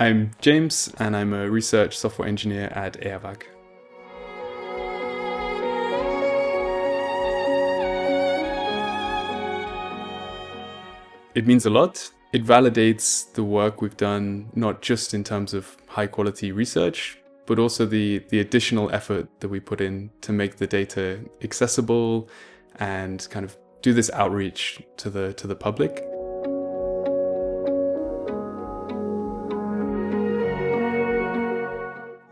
I'm James, and I'm a research software engineer at Eawag. It means a lot. It validates the work we've done, not just in terms of high quality research, but also the additional effort that we put in to make the data accessible and kind of do this outreach to the public.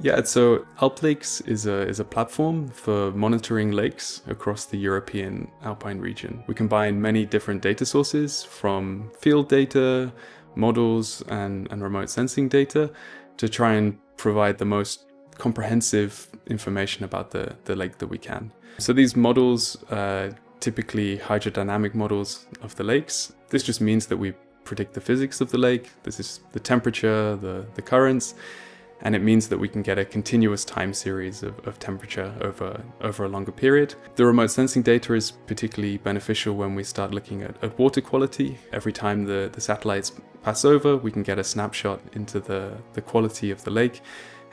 Yeah, so Alplakes is a platform for monitoring lakes across the European Alpine region. We combine many different data sources from field data, models, and remote sensing data to try and provide the most comprehensive information about the lake that we can. So these models are typically hydrodynamic models of the lakes. This just means that we predict the physics of the lake. This is the temperature, the currents, and it means that we can get a continuous time series of temperature over a longer period. The remote sensing data is particularly beneficial when we start looking at water quality. Every time the satellites pass over, we can get a snapshot into the quality of the lake,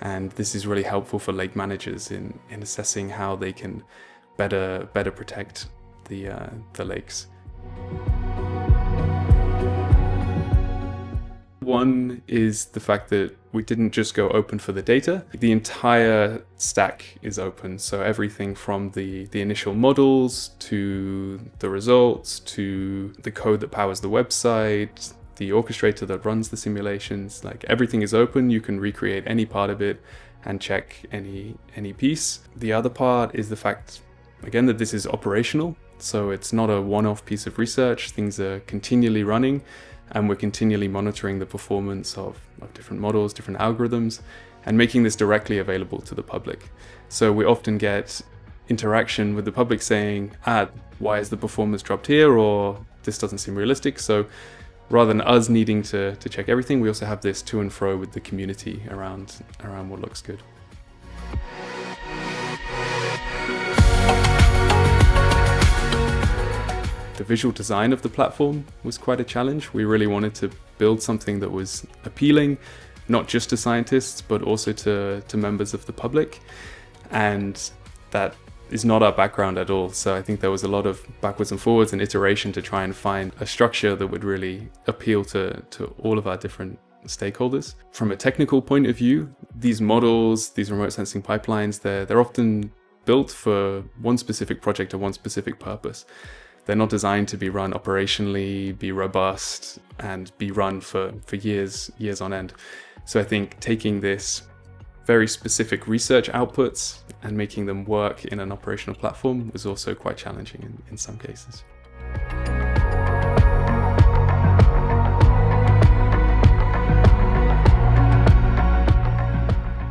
and this is really helpful for lake managers in assessing how they can better protect the lakes. One is the fact that we didn't just go open for the data. The entire stack is open. So everything from the initial models to the results to the code that powers the website, the orchestrator that runs the simulations, like everything is open. You can recreate any part of it and check any piece. The other part is the fact, again, that this is operational. So it's not a one-off piece of research. Things are continually running, and we're continually monitoring the performance of different models, different algorithms, and making this directly available to the public. So we often get interaction with the public saying, why is the performance dropped here? Or this doesn't seem realistic. So rather than us needing to check everything, we also have this to and fro with the community around what looks good. The visual design of the platform was quite a challenge. We really wanted to build something that was appealing, not just to scientists, but also to members of the public. And that is not our background at all. So I think there was a lot of backwards and forwards and iteration to try and find a structure that would really appeal to all of our different stakeholders. From a technical point of view, these models, these remote sensing pipelines, they're often built for one specific project or one specific purpose. They're not designed to be run operationally, be robust, and be run for years on end. So I think taking this very specific research outputs and making them work in an operational platform was also quite challenging in some cases.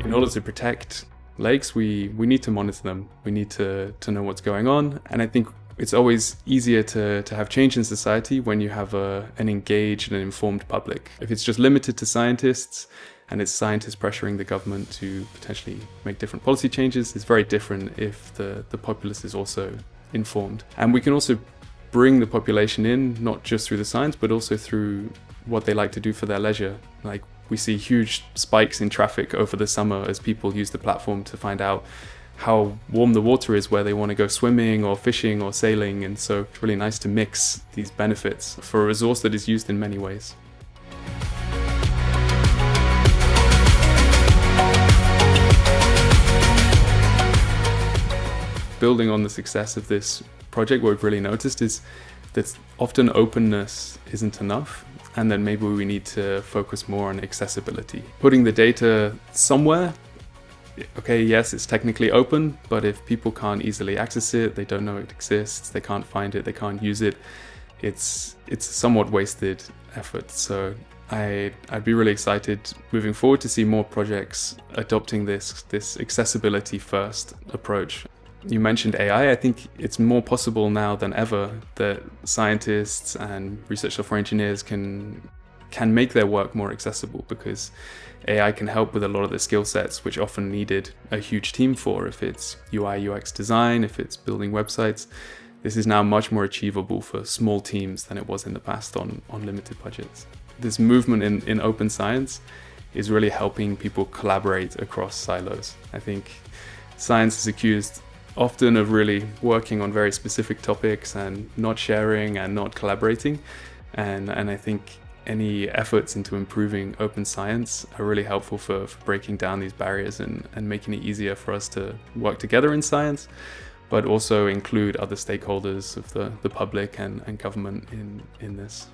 In order to protect lakes, we need to monitor them. We need to know what's going on. And I think it's always easier to have change in society when you have an engaged and informed public. If it's just limited to scientists and it's scientists pressuring the government to potentially make different policy changes, it's very different if the populace is also informed. And we can also bring the population in, not just through the science, but also through what they like to do for their leisure. Like we see huge spikes in traffic over the summer as people use the platform to find out how warm the water is where they want to go swimming or fishing or sailing. And so it's really nice to mix these benefits for a resource that is used in many ways. Building on the success of this project, what we've really noticed is that often openness isn't enough, and then maybe we need to focus more on accessibility. Putting the data somewhere, okay, yes, it's technically open, but if people can't easily access it, they don't know it exists, they can't find it, they can't use it, it's a somewhat wasted effort. So I'd be really excited moving forward to see more projects adopting this accessibility first approach. You mentioned AI. I think it's more possible now than ever that scientists and research software engineers can make their work more accessible, because AI can help with a lot of the skill sets which often needed a huge team for. If it's UI, UX design, if it's building websites, this is now much more achievable for small teams than it was in the past on limited budgets. This movement in open science is really helping people collaborate across silos. I think science is accused often of really working on very specific topics and not sharing and not collaborating. And I think any efforts into improving open science are really helpful for breaking down these barriers and making it easier for us to work together in science, but also include other stakeholders of the public and government in this.